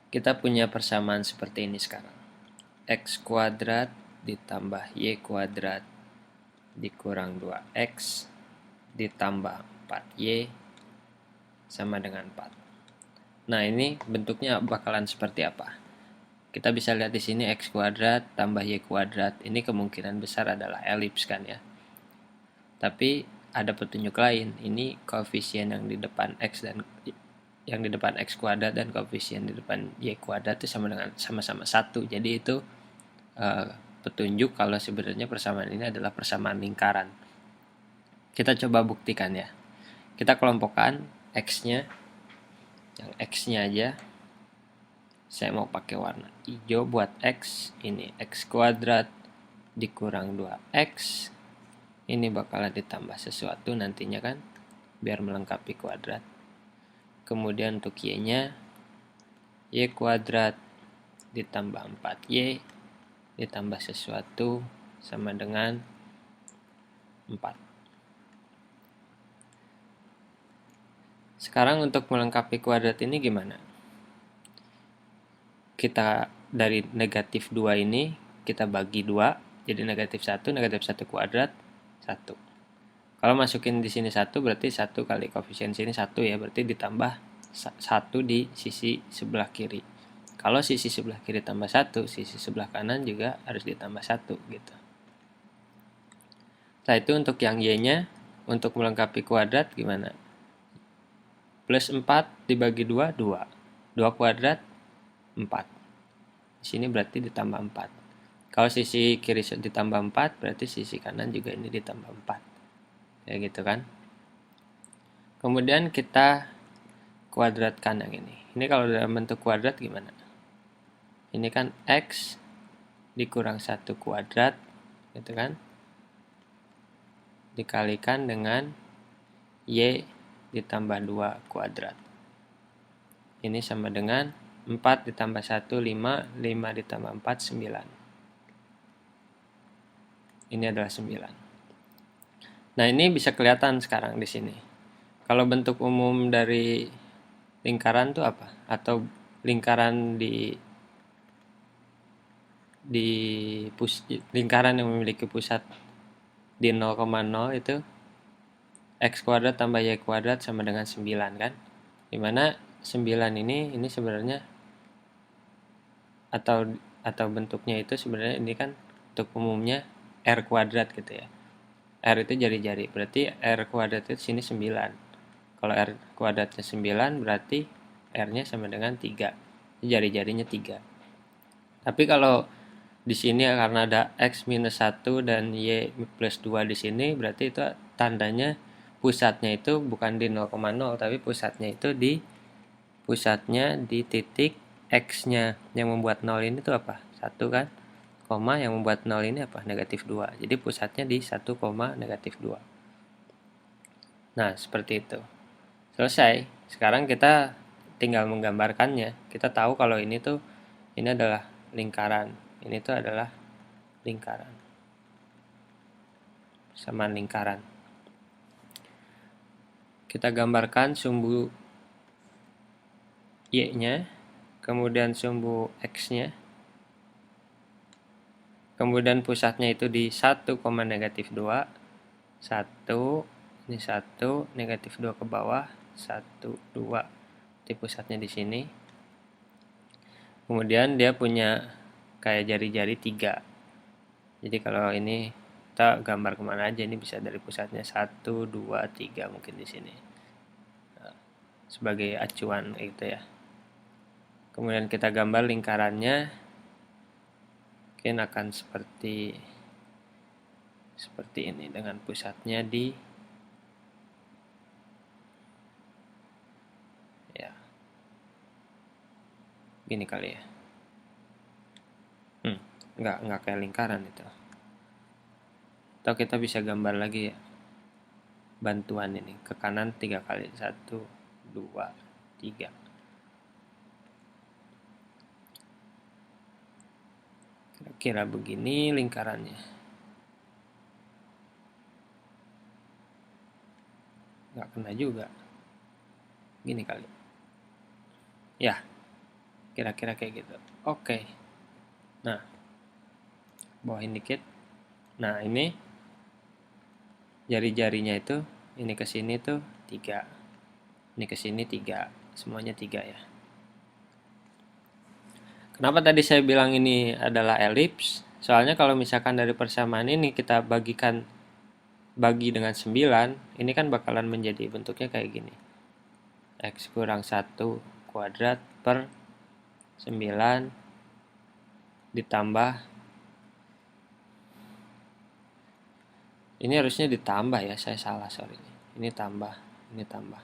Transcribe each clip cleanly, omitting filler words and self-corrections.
Kita punya persamaan seperti ini sekarang. X kuadrat ditambah Y kuadrat dikurang 2X ditambah 4Y sama dengan 4. Nah, ini bentuknya bakalan seperti apa? Kita bisa lihat di sini X kuadrat tambah Y kuadrat. Ini kemungkinan besar adalah elips kan ya. Tapi ada petunjuk lain. Ini koefisien yang di depan X dan yang di depan X kuadrat dan koefisien di depan Y kuadrat itu sama-sama 1. Jadi itu petunjuk kalau sebenarnya persamaan ini adalah persamaan lingkaran. Kita coba buktikan ya. Kita kelompokkan X-nya, yang X-nya aja. Saya mau pakai warna hijau buat X. Ini X kuadrat dikurang 2X. Ini bakalan ditambah sesuatu nantinya kan, biar melengkapi kuadrat. Kemudian untuk Y-nya, Y kuadrat ditambah 4Y ditambah sesuatu sama dengan 4. Sekarang untuk melengkapi kuadrat ini gimana? Kita dari negatif 2 ini kita bagi 2, jadi negatif 1 kuadrat 1. Kalau masukin di sini 1 berarti 1 kali koefisien sini 1 ya, berarti ditambah 1 di sisi sebelah kiri. Kalau sisi sebelah kiri tambah 1, sisi sebelah kanan juga harus ditambah 1 gitu. Setelah itu untuk yang Y-nya, untuk melengkapi kuadrat gimana? Plus 4 dibagi 2, 2. 2 kuadrat, 4. Di sini berarti ditambah 4. Kalau sisi kiri ditambah 4, berarti sisi kanan juga ini ditambah 4. Kayak gitu kan. Kemudian kita kuadratkan yang ini. Ini kalau dalam bentuk kuadrat gimana? Ini kan X dikurang 1 kuadrat, gitu kan? Dikalikan dengan Y ditambah 2 kuadrat. Ini sama dengan 4 ditambah 1, 5. 5 ditambah 4, 9. Ini adalah 9. Nah, ini bisa kelihatan sekarang di sini. Kalau bentuk umum dari lingkaran itu apa? Atau lingkaran lingkaran yang memiliki pusat di 0,0 itu X kuadrat tambah Y kuadrat sama dengan 9 kan? Dimana 9 ini sebenarnya atau bentuknya itu sebenarnya ini kan bentuk umumnya R kuadrat gitu ya. R itu jari-jari, berarti R kuadrat itu sini 9. Kalau R kuadratnya 9 berarti R-nya sama dengan 3. Jari-jarinya 3. Tapi kalau di sini karena ada X minus 1 dan Y plus 2 di sini, berarti itu tandanya pusatnya itu bukan di 0,0, tapi pusatnya di titik X-nya. Yang membuat 0 ini tuh apa? 1 kan? Koma yang membuat 0 ini apa? Negatif 2. Jadi pusatnya di 1, negatif 2. Nah, seperti itu. Selesai. Sekarang kita tinggal menggambarkannya. Kita tahu kalau ini adalah lingkaran. Ini tuh adalah lingkaran. Persamaan lingkaran. Kita gambarkan sumbu Y-nya, kemudian sumbu X-nya. Kemudian pusatnya itu di 1, negatif 2. 1, ini 1, negatif 2 ke bawah, 1, 2. Di pusatnya di sini. Kemudian dia punya kayak jari-jari 3. Jadi kalau ini kita gambar kemana aja, ini bisa dari pusatnya 1, 2, 3 mungkin di sini. Nah, sebagai acuan gitu ya. Kemudian kita gambar lingkarannya, mungkin akan seperti ini dengan pusatnya di ya gini kali ya. Enggak kayak lingkaran itu. Atau kita bisa gambar lagi ya, bantuan ini ke kanan 3 kali, 1, 2, 3. Kira-kira begini lingkarannya. Nggak kena juga. Gini kali. Ya, kira-kira kayak gitu. Oke. Nah, bawahin dikit. Nah, ini jari-jarinya itu, ini ke sini tuh 3. Ini ke sini 3. Semuanya 3 ya. Kenapa tadi saya bilang ini adalah elips? Soalnya kalau misalkan dari persamaan ini kita bagi dengan 9, ini kan bakalan menjadi bentuknya kayak gini. X kurang 1 kuadrat per 9 ditambah, ini harusnya ditambah ya, saya salah, sorry. Ini tambah, ini tambah.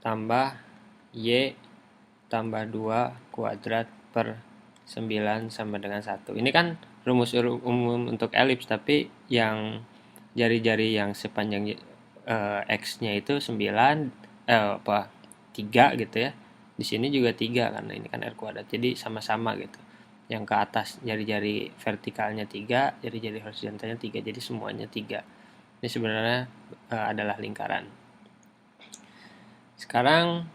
Tambah Y tambah 2 kuadrat per 9 sama dengan 1. Ini kan rumus umum untuk elips, tapi yang jari-jari yang sepanjang X-nya itu 3 gitu ya. Di sini juga 3 karena ini kan R kuadrat. Jadi sama-sama gitu. Yang ke atas jari-jari vertikalnya 3, jari-jari horizontalnya 3. Jadi semuanya 3. Ini sebenarnya adalah lingkaran. Sekarang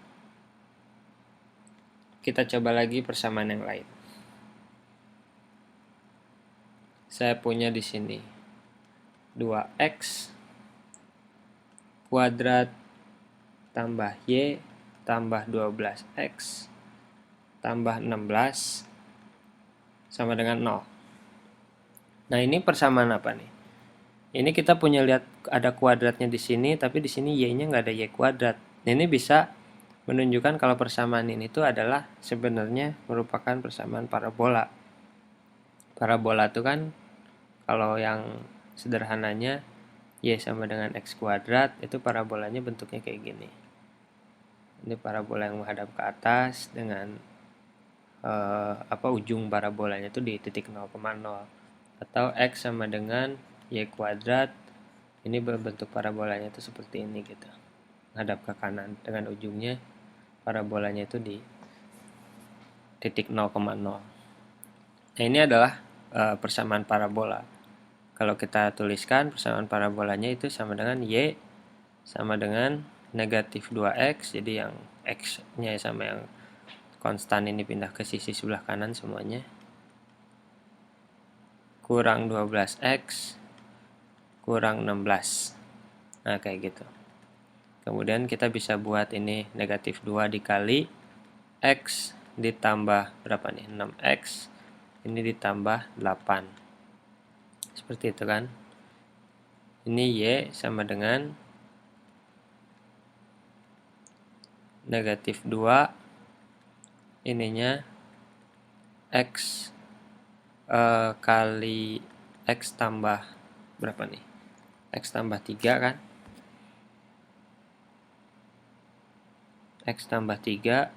kita coba lagi persamaan yang lain. Saya punya di sini 2x kuadrat tambah y tambah 12x tambah 16 sama dengan 0. Nah, ini persamaan apa nih? Ini kita punya lihat ada kuadratnya di sini, tapi di sini y-nya nggak ada y kuadrat. Nah, ini bisa menunjukkan kalau persamaan ini tuh adalah sebenarnya merupakan persamaan parabola. Parabola itu kan kalau yang sederhananya y sama dengan x kuadrat, itu parabolanya bentuknya kayak gini. Ini parabola yang menghadap ke atas dengan ujung parabolanya itu di titik 0,0, atau x sama dengan y kuadrat, ini berbentuk parabolanya itu seperti ini gitu, menghadap ke kanan dengan ujungnya parabolanya itu di titik 0,0. Nah, ini adalah persamaan parabola. Kalau kita tuliskan persamaan parabolanya itu sama dengan y sama dengan negatif 2x, jadi yang x-nya sama yang konstan ini pindah ke sisi sebelah kanan semuanya, kurang 12x kurang 16. Nah, kayak gitu. Kemudian kita bisa buat ini negatif 2 dikali x ditambah berapa nih? 6x. Ini ditambah 8. Seperti itu kan. Ini y sama dengan negatif 2, ininya x kali x tambah berapa nih? X tambah 3 kan? X tambah 3,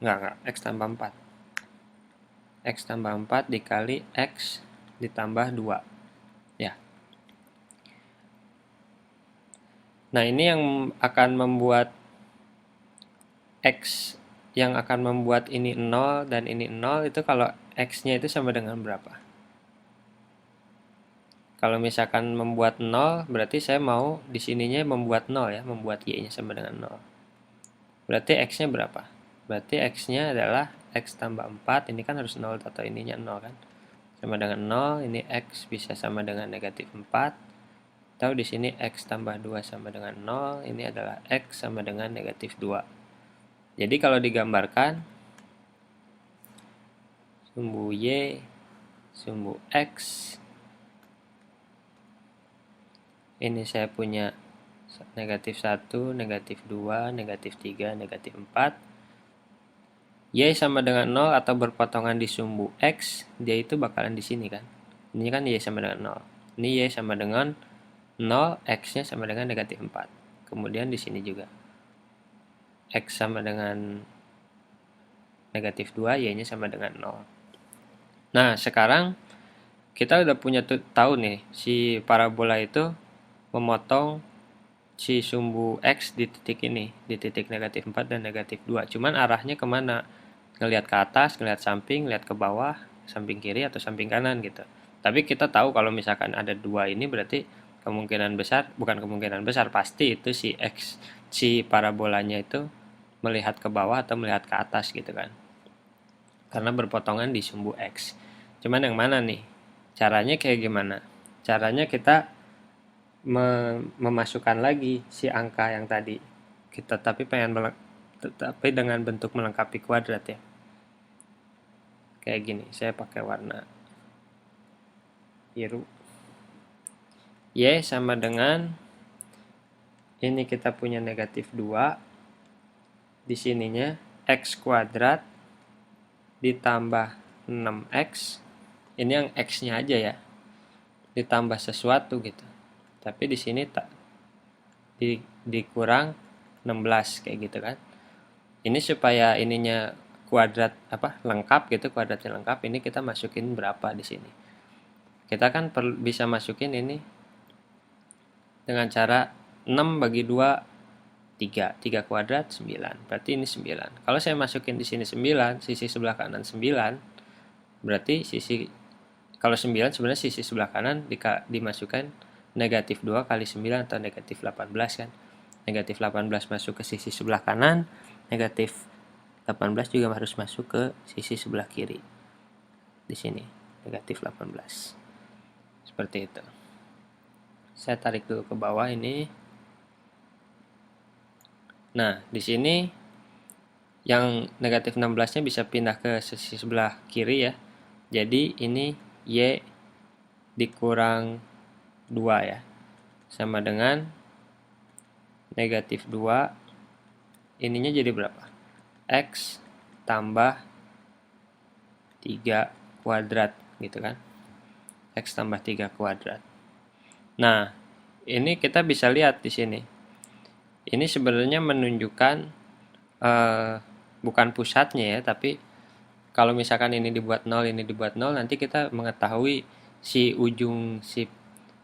enggak, X tambah 4. X tambah 4 dikali X ditambah 2. Ya. Nah, ini yang akan membuat X, yang akan membuat ini 0 dan ini 0 itu kalau X-nya itu sama dengan berapa? Kalau misalkan membuat 0, berarti saya mau di sininya membuat 0 ya, membuat Y-nya sama dengan 0. Berarti X-nya berapa? Berarti X-nya adalah X tambah 4, ini kan harus 0 atau ininya 0 kan? Sama dengan 0, ini X bisa sama dengan negatif 4. Atau di sini X tambah 2 sama dengan 0, ini adalah X sama dengan negatif 2. Jadi kalau digambarkan, sumbu Y, sumbu X, ini saya punya negatif 1, negatif 2, negatif 3, negatif 4. Y sama dengan 0 atau berpotongan di sumbu X, dia itu bakalan di sini kan. Ini kan Y sama dengan 0. Ini Y sama dengan 0, X-nya sama dengan negatif 4. Kemudian di sini juga. X sama dengan negatif 2, Y-nya sama dengan 0. Nah, sekarang kita udah punya tahu nih, si parabola itu memotong si sumbu X di titik ini, di titik negatif 4 dan negatif 2. Cuman arahnya kemana? Ngelihat ke atas, ngelihat samping, ngelihat ke bawah, samping kiri atau samping kanan gitu. Tapi kita tahu kalau misalkan ada 2 ini berarti kemungkinan besar, bukan kemungkinan besar, pasti itu si X si parabolanya itu melihat ke bawah atau melihat ke atas gitu kan. Karena berpotongan di sumbu X. Cuman yang mana nih? Caranya kayak gimana? Caranya kita memasukkan lagi si angka yang tadi. Kita tapi dengan bentuk melengkapi kuadrat ya. Kayak gini, saya pakai warna biru. Y sama dengan ini kita punya negatif 2. Di sininya X kuadrat ditambah 6X. Ini yang X-nya aja ya. Ditambah sesuatu gitu. Tapi di sini tak dikurang 16 kayak gitu kan. Ini supaya ininya kuadrat lengkap gitu, kuadratnya lengkap. Ini kita masukin berapa di sini. Kita kan bisa masukin ini dengan cara 6 bagi 2 3. 3 kuadrat 9. Berarti ini 9. Kalau saya masukin di sini 9, sisi sebelah kanan 9, berarti kalau 9 sebenarnya sisi sebelah kanan dimasukkan negatif 2 kali 9 atau negatif 18 kan. Negatif 18 masuk ke sisi sebelah kanan, negatif 18 juga harus masuk ke sisi sebelah kiri. Di sini negatif 18. Seperti itu. Saya tarik dulu ke bawah ini. Nah, di sini yang negatif 16-nya bisa pindah ke sisi sebelah kiri ya. Jadi ini Y dikurang 2 ya. Sama dengan negatif 2. Ininya jadi berapa? X tambah 3 kuadrat gitu kan. X tambah 3 kuadrat. Nah, ini kita bisa lihat di sini. Ini sebenarnya menunjukkan bukan pusatnya ya, tapi kalau misalkan ini dibuat 0, ini dibuat 0, nanti kita mengetahui si ujung si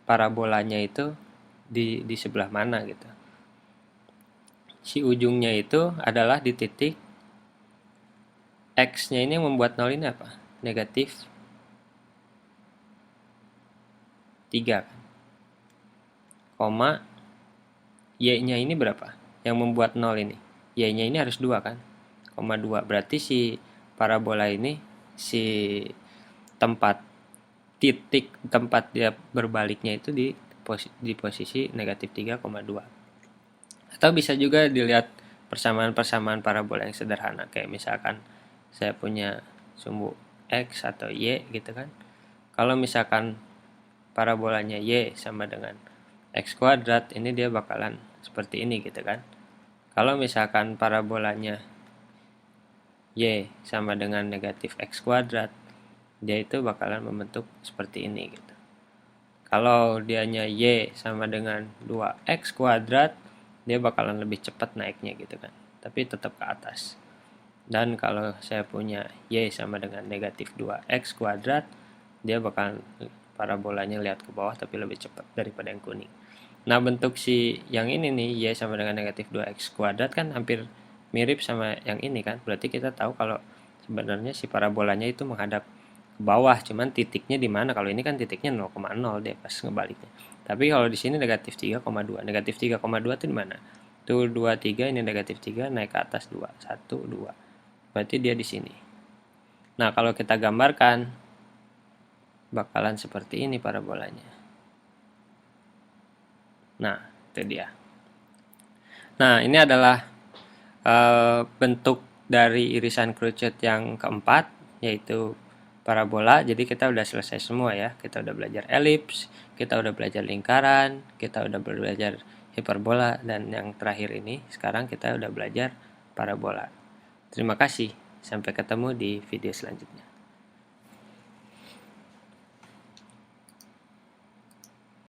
parabolanya itu di sebelah mana gitu. Si ujungnya itu adalah di titik X-nya ini yang membuat 0 ini apa? Negatif 3 kan. Koma Y-nya ini berapa? Yang membuat 0 ini. Y-nya ini harus 2 kan? Koma 2. Berarti si parabola ini, si titik tempat dia berbaliknya itu di posisi negatif 3,2. Atau bisa juga dilihat persamaan-persamaan parabola yang sederhana. Kayak misalkan saya punya sumbu X atau Y gitu kan. Kalau misalkan parabolanya Y sama dengan X kuadrat, ini dia bakalan seperti ini gitu kan. Kalau misalkan parabolanya Y sama dengan negatif X kuadrat, dia itu bakalan membentuk seperti ini gitu. Kalau dianya Y sama dengan 2X kuadrat, dia bakalan lebih cepat naiknya gitu kan. Tapi tetap ke atas. Dan kalau saya punya Y sama dengan negatif 2X kuadrat, dia bakalan parabolanya lihat ke bawah tapi lebih cepat daripada yang kuning. Nah, bentuk si yang ini nih, Y sama dengan negatif 2X kuadrat kan hampir mirip sama yang ini kan. Berarti kita tahu kalau sebenarnya si parabolanya itu menghadap ke bawah, cuman titiknya di mana? Kalau ini kan titiknya 0,0 deh pas ngebaliknya. Tapi kalau di sini negatif 3,2. Negatif 3,2 itu di mana? Tuh 2, 3, ini negatif 3 naik ke atas 2. 1, 2. Berarti dia di sini. Nah, kalau kita gambarkan bakalan seperti ini parabolanya. Nah, itu dia. Nah, ini adalah bentuk dari irisan Cruciate yang keempat, yaitu parabola. Jadi kita udah selesai semua ya. Kita udah belajar elips, kita udah belajar lingkaran, kita udah belajar hiperbola, dan yang terakhir ini sekarang kita udah belajar parabola. Terima kasih. Sampai ketemu di video selanjutnya.